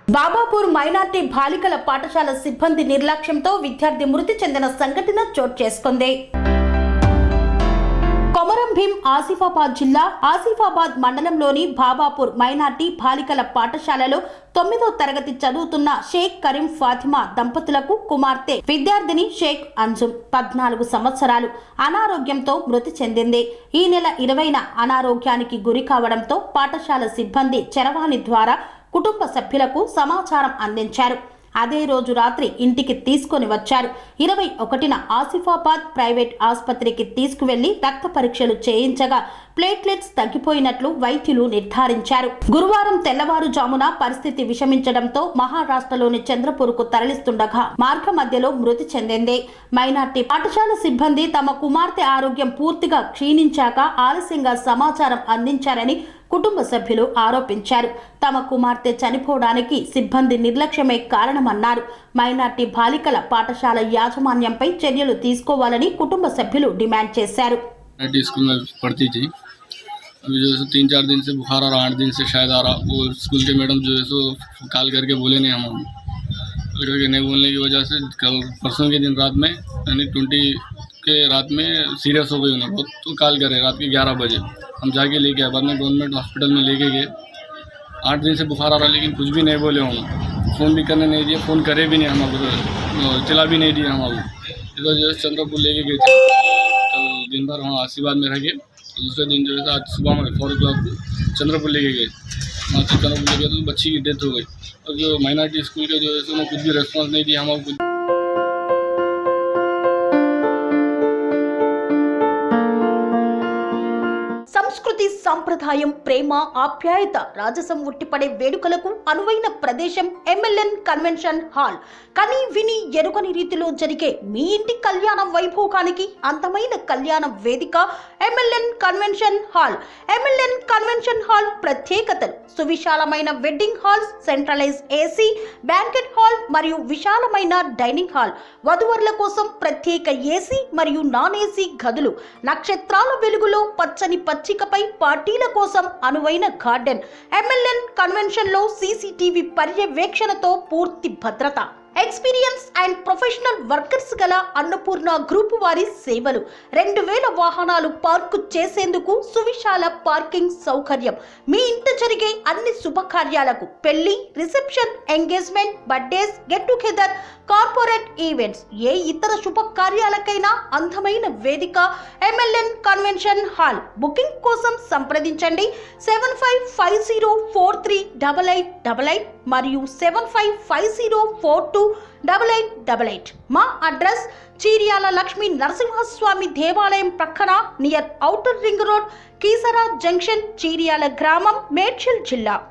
Babapur minority బాలికల పాఠశాల సిబ్బంది నిర్లక్ష్యంతో విద్యార్థి మృతి చెందిన సంఘటన చోటు చేసుకుంది. కొమరం భీం ఆసిఫాబాద్ జిల్లా ఆసిఫాబాద్ మండలంలోని బాబాపూర్ మైనార్టీ బాలికల పాఠశాలలో 9వ తరగతి చదువుతున్న షేక్ కరీం ఫాతిమా దంపతులకు కుమార్తె విద్యార్థిని షేక్ అంజుమ్ 14 సంవత్సరాలు అనారోగ్యంతో మృతి చెందింది. ఈ నెల 20న అనారోగ్యానికి గురి కావడంతో పాఠశాల సిబ్బంది చరవాణి ద్వారా కుటుంబ సభ్యులకు సమాచారం అందించారు. అదే రోజు రాత్రి ఇంటికి తీసుకొని వచ్చారు. 21న ఆసిఫాబాద్ ప్రైవేట్ ఆసుపత్రికి తీసుకువెళ్లి రక్త పరీక్షలు చేయించగా ప్లేట్లెట్స్ తగ్గిపోయినట్లు వైద్యులు నిర్ధారించారు. గురువారం తెల్లవారుజామున పరిస్థితి విషమించడంతో మహారాష్ట్రలోని చంద్రపూర్కు తరలిస్తుండగా మార్గ మధ్యలో మృతి చెందింది. మైనార్టీ పాఠశాల సిబ్బంది తమ కుమార్తె ఆరోగ్యం పూర్తిగా క్షీణించాక ఆలస్యంగా సమాచారం అందించారని కుటుంబ సభ్యులు ఆరోపించారు. తమ కుమార్తె చనిపోవడానికి సిబ్బంది నిర్లక్ష్యమే కారణమన్నారు. మైనార్టీ బాలికల పాఠశాల యాజమాన్యంపై చర్యలు తీసుకోవాలని కుటుంబ సభ్యులు డిమాండ్ చేశారు. स्कूल में पढ़ती थी, अभी जो है 3-4 दिन से बुखार आ रहा, 8 दिन से शायद आ रहा। वो स्कूल के मैडम जो है सो कॉल करके बोले नहीं, हम करके नहीं बोलने की वजह से कल परसों के दिन रात में यानी 20 के रात में सीरियस हो गई उन्हें बहुत, तो कॉल करे रात के 11 बजे। हम जाके लेके आए, बाद में गवर्नमेंट हॉस्पिटल में लेके गए। 8 दिन से बुखार आ रहा लेकिन कुछ भी नहीं बोले हम, फ़ोन भी करने नहीं दिए, फ़ोन करे भी नहीं, हम चला भी नहीं दिए हम। इधर जो है चंद्रपुर लेके गए थे, कल दिन भर वहाँ आशीर्वाद में रह गए। दूसरे दिन जो है आज सुबह में 4 o'clock चंद्रपुर लेके गए। वहाँ से चंद्रपुर लेके तो बच्ची की डेथ हो गई। और जो माइनॉरिटी स्कूल के जो है उन्होंने कुछ भी रेस्पॉन्स नहीं दिया हम कुछ। సంస్కృతి సంప్రదాయం ప్రేమ ఆప్యాయత రాజసం ఉట్టిపడే వేడుకలకు అనువైన ప్రదేశం ఎంఎల్ఎన్ కన్వెన్షన్ హాల్. కని విని ఎరుగని రీతిలో జరిగే మీ ఇంటి కళ్యాణ వైభోగానికి అందమైన కళ్యాణ వేదిక MLN convention hall. MLN convention hall ప్రత్యేకతలు: సువిశాలమైన wedding halls, centralise AC banquet hall మరియు విశాలమైన డైనింగ్ హాల్, వధువరుల కోసం ప్రత్యేక ఏసీ మరియు నాన్ ఏసీ గదులు, నక్షత్రాల వెలుగులో పచ్చని పచ్చికపై పార్టీల కోసం అనువైన గార్డెన్. ఎంఎల్ఎన్ కన్వెన్షన్ లో సీసీటీవీ పర్యవేక్షణతో పూర్తి భద్రత. ఎక్స్పీరియన్స్ అండ్ ప్రొఫెషనల్ వర్కర్స్ గల అన్నపూర్ణ గ్రూప్ వారి సేవలు. 2000 వాహనాలు పార్కు చేసేందుకు సువిశాల పార్కింగ్ సౌకర్యం. మీ ఇంట జరిగే అన్ని శుభకార్యాలకు, పెళ్లి, reception, engagement, birthdays, get together, corporate events, ఏ ఇతర శుభకార్యాలకైనా అందమైన వేదిక ఎంఎల్ఎన్ కన్వెన్షన్ హాల్. బుకింగ్ కోసం సంప్రదించండి 7550438888 మరియు 7550428888. మా అడ్రస్ చీర్యాల లక్ష్మీ నరసింహస్వామి దేవాలయం ప్రక్కన near outer ring road, Keesara junction, Cheeryal గ్రామం, మేడ్చల్ జిల్లా.